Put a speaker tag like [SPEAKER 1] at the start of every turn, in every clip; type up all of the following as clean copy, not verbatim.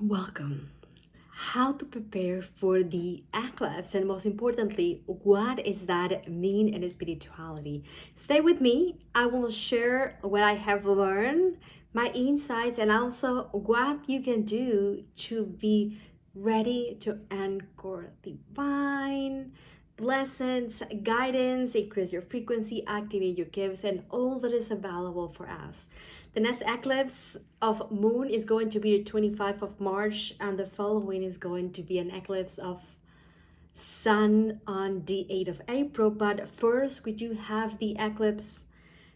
[SPEAKER 1] Welcome. How to prepare for the eclipse, and most importantly, what is that mean in spirituality? Stay with me. I will share what I have learned, my insights, and also what you can do to be ready to anchor divine blessings, guidance, increase your frequency, activate your gifts, and all that is available for us. The next eclipse of moon is going to be the 25th of March, and the following is going to be an eclipse of sun on the 8th of April. But first, we do have the eclipse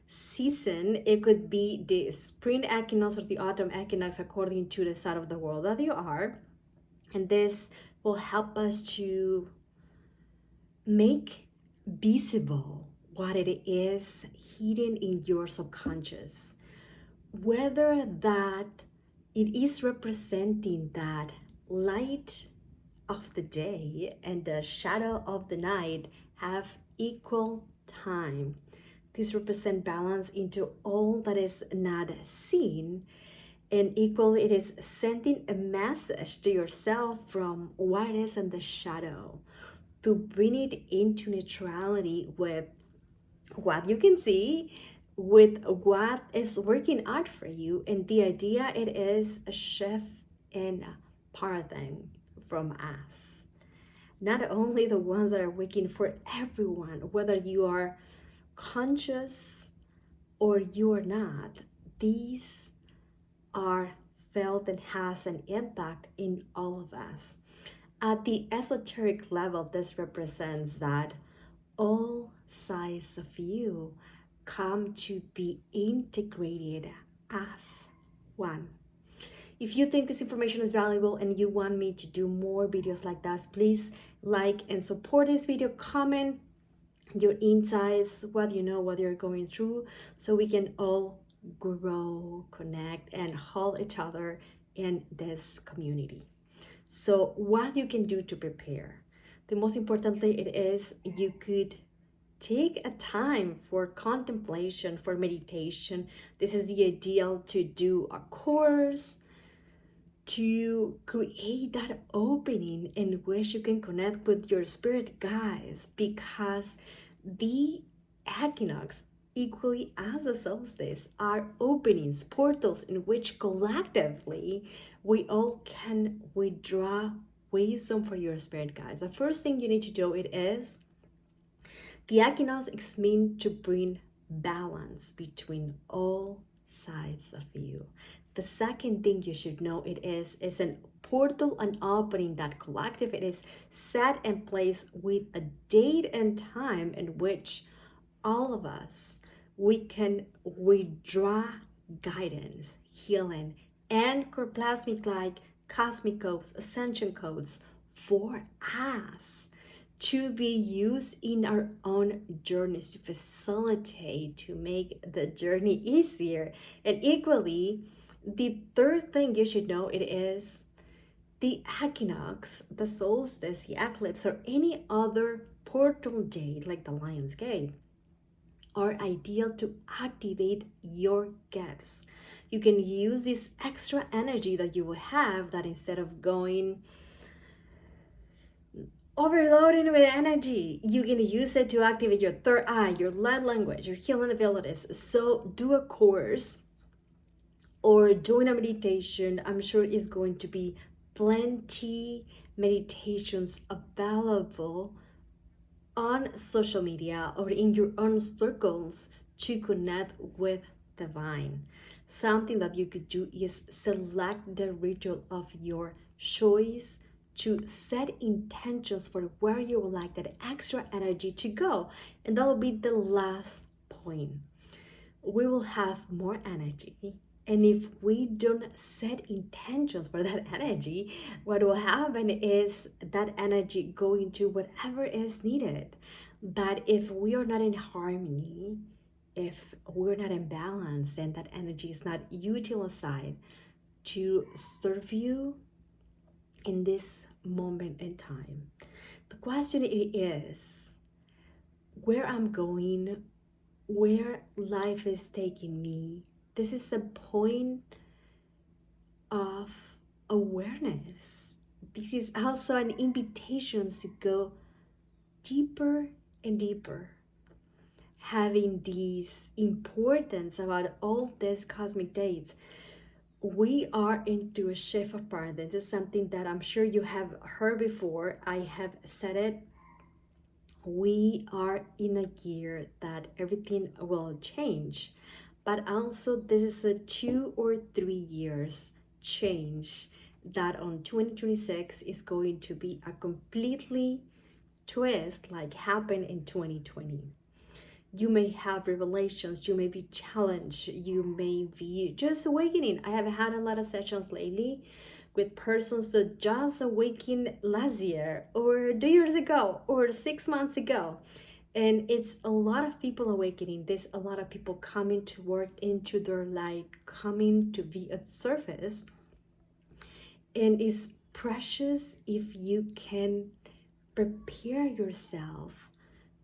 [SPEAKER 1] season. It could be the spring equinox or the autumn equinox according to the side of the world that you are. And this will help us to make visible what it is hidden in your subconscious, whether that it is representing that light of the day and the shadow of the night have equal time. This represents balance into all that is not seen, and equally it is sending a message to yourself from what is in the shadow to bring it into neutrality with what you can see, with what is working out for you. And the idea it is a shift in paradigm from us, not only the ones that are working for everyone, whether you are conscious or you are not. These are felt and has an impact in all of us. At the esoteric level, this represents that all sides of you come to be integrated as one. If you think this information is valuable and you want me to do more videos like that, please like and support this video, comment your insights, what you know, what you're going through, so we can all grow, connect, and hold each other in this community. So what you can do to prepare. The most importantly, it is you could take a time for contemplation, for meditation. This is the ideal to do a course, to create that opening in which you can connect with your spirit guides, because the equinox, equally as the solstice, are openings, portals in which collectively we all can withdraw wisdom for your spirit guides. The first thing you need to do it is the equinox is meant to bring balance between all sides of you. The second thing you should know it is an portal, an opening that collective it is set in place with a date and time in which all of us we can withdraw guidance, healing, and plasmic like cosmic codes, ascension codes for us to be used in our own journeys to facilitate, to make the journey easier. And equally, the third thing you should know it is the equinox, the solstice, the eclipse, or any other portal date like the Lion's Gate are ideal to activate your gifts. You can use this extra energy that you will have, that instead of going overloading with energy, you can use it to activate your third eye, your light language, your healing abilities. So do a course or doing a meditation. I'm sure is going to be plenty meditations available on social media or in your own circles to connect with divine. Something that you could do is select the ritual of your choice, to set intentions for where you would like that extra energy to go. And that will be the last point. We will have more energy. And if we don't set intentions for that energy, what will happen is that energy going to whatever is needed. But if we are not in harmony, if we're not in balance, then that energy is not utilized to serve you in this moment in time. The question is where I'm going, where life is taking me. This is a point of awareness. This is also an invitation to go deeper and deeper, having this importance about all these cosmic dates. We are into a shift of paradigm. This is something that I'm sure you have heard before. I have said it. We are in a year that everything will change, but also this is a 2 or 3 years change that on 2026 is going to be a completely twist like happened in 2020. You may have revelations, you may be challenged, you may be just awakening. I have had a lot of sessions lately with persons that just awakened last year or 2 years ago or 6 months ago. And it's a lot of people awakening. There's a lot of people coming to work into their light, coming to be at surface. And it's precious if you can prepare yourself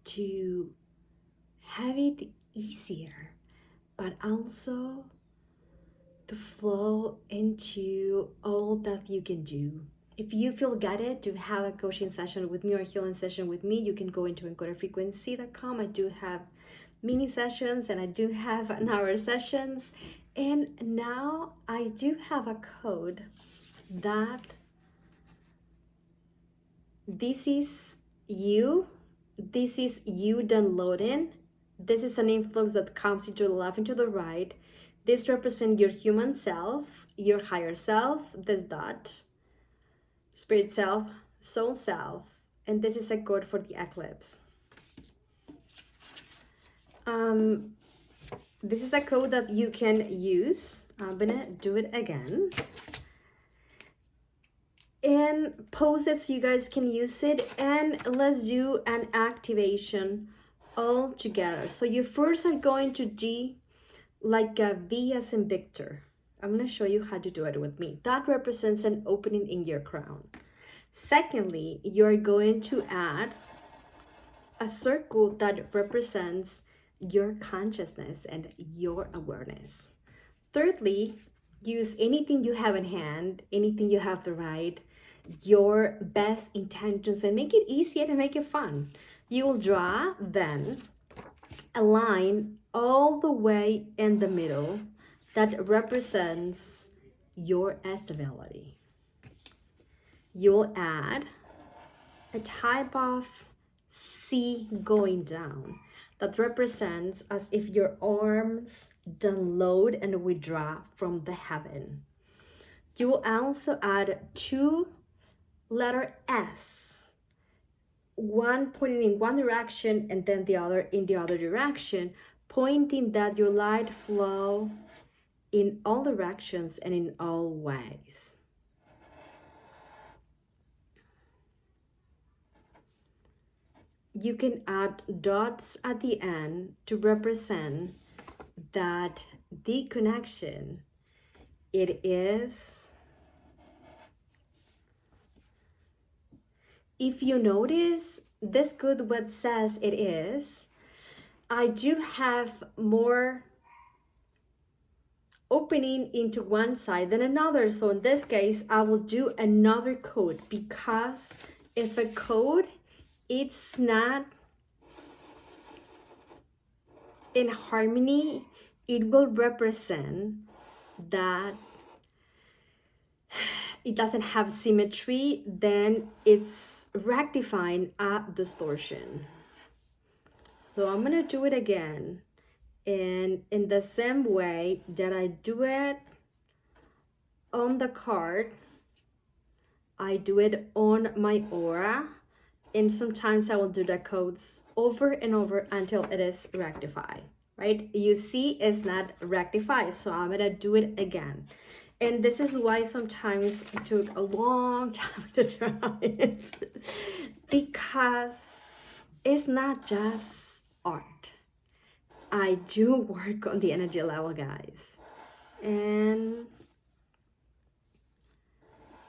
[SPEAKER 1] to have it easier, but also to flow into all that you can do. If you feel guided to have a coaching session with me or healing session with me, you can go into encodedfrequency.com. I do have mini sessions and I do have an hour sessions. And now I do have a code that this is you downloading. This is an influx that comes into the left, into the right. This represents your human self, your higher self, this dot, spirit self, soul self, and this is a code for the eclipse. This is a code that you can use. I'm gonna do it again and post it so you guys can use it, and let's do an activation all together. So you first are going to D like a V as in Victor. I'm going to show you how to do it with me. That represents an opening in your crown. Secondly, you're going to add a circle that represents your consciousness and your awareness. Thirdly, use anything you have in hand, anything you have to write, your best intentions, and make it easy and make it fun. You will draw then a line all the way in the middle that represents your stability. You'll add a type of C going down that represents as if your arms download and withdraw from the heaven. You will also add 2 letter S, one pointing in one direction and then the other in the other direction, pointing that your light flow in all directions and in all ways. You can add dots at the end to represent that the connection, it is. If you notice, this good what says it is, I do have more opening into one side than another. So in this case, I will do another code, because if a code, it's not in harmony, it will represent that it doesn't have symmetry, then it's rectifying a distortion. So I'm gonna do it again. And in the same way that I do it on the card, I do it on my aura. And sometimes I will do the codes over and over until it is rectified, right? You see it's not rectified, so I'm gonna do it again. And this is why sometimes it took a long time to try it, because it's not just art. I do work on the energy level, guys. And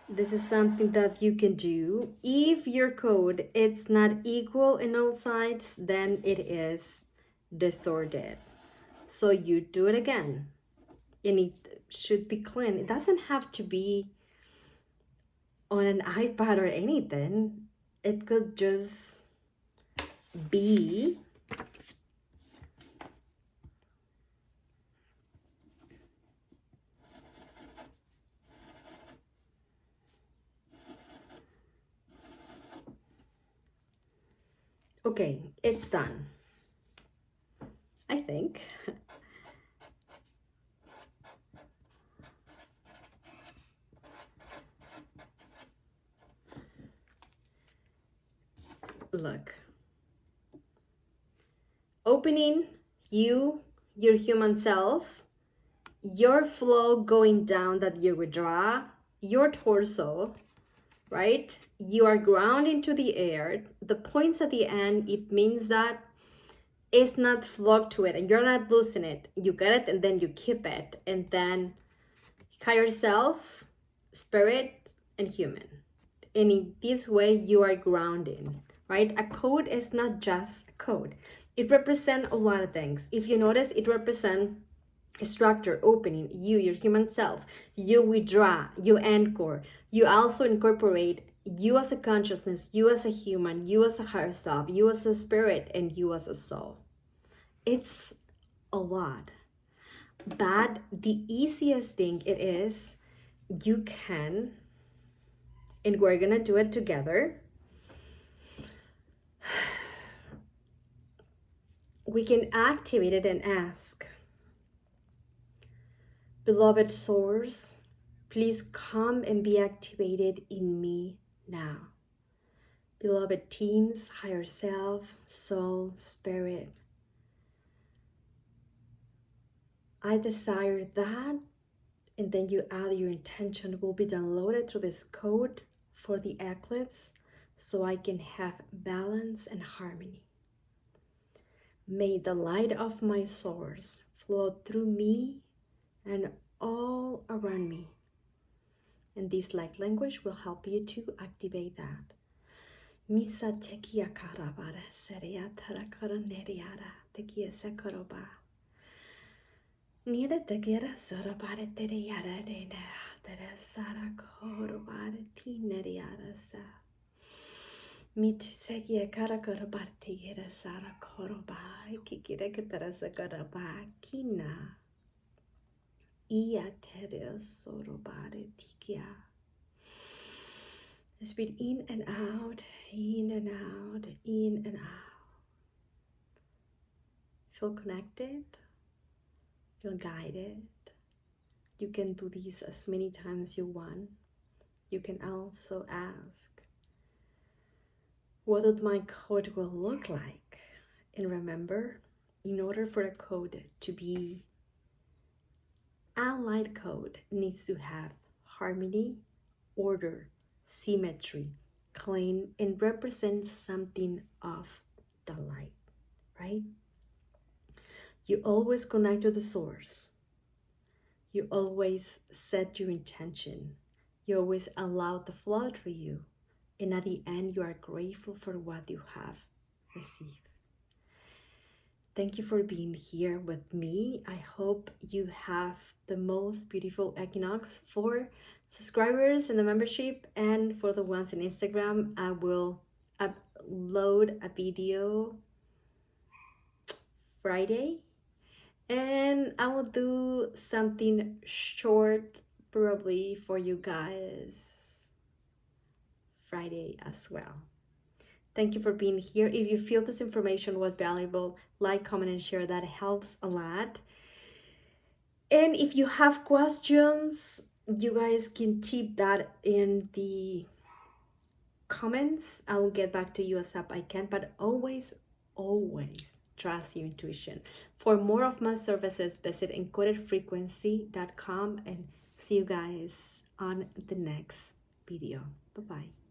[SPEAKER 1] this is something that you can do. If your code it's not equal in all sides, then it is distorted. So you do it again. And it should be clean. It doesn't have to be on an iPad or anything. It could just be okay, it's done, I think. Look, opening you, your human self, your flow going down that you withdraw, your torso, right? You are grounding to the air. The points at the end, it means that it's not fluctuating and you're not losing it. You get it and then you keep it. And then higher self, spirit, and human. And in this way, you are grounding, right? A code is not just a code. It represents a lot of things. If you notice, it represents structure, opening, you, your human self. You withdraw, you anchor. You also incorporate you as a consciousness, you as a human, you as a higher self, you as a spirit, and you as a soul. It's a lot. But the easiest thing it is, you can, and we're gonna do it together. We can activate it and ask, beloved source, please come and be activated in me now. Beloved teams, higher self, soul, spirit, I desire that, and then you add your intention will be downloaded through this code for the eclipse so I can have balance and harmony. May the light of my source flow through me and all around me. And this light language will help you to activate that. Misa tekia karabara seria tarakara neriara tekia sekoroba. Nira tekiera sorabare teriara dena tere sara korobare tineriara sa. Mit sekia karakara bartigira sara koroba kikira ketara sakaraba kina. Ia tere sorobare tikia. Breathe in and out, in and out, in and out. Feel connected, feel guided. You can do these as many times as you want. You can also ask, what would my code will look like? And remember, in order for a code to be a light code, it needs to have harmony, order, symmetry, clean, and represent something of the light, right? You always connect to the source. You always set your intention. You always allow the flow through you. And at the end, you are grateful for what you have received. Thank you for being here with me. I hope you have the most beautiful equinox. For subscribers in the membership and for the ones in Instagram, I will upload a video Friday, and I will do something short probably for you guys Friday as well. Thank you for being here. If you feel this information was valuable, like, comment, and share. That helps a lot. And if you have questions, you guys can type that in the comments. I will get back to you as up I can, but always trust your intuition. For more of my services, visit encodedfrequency.com and see you guys on the next video. Bye-bye.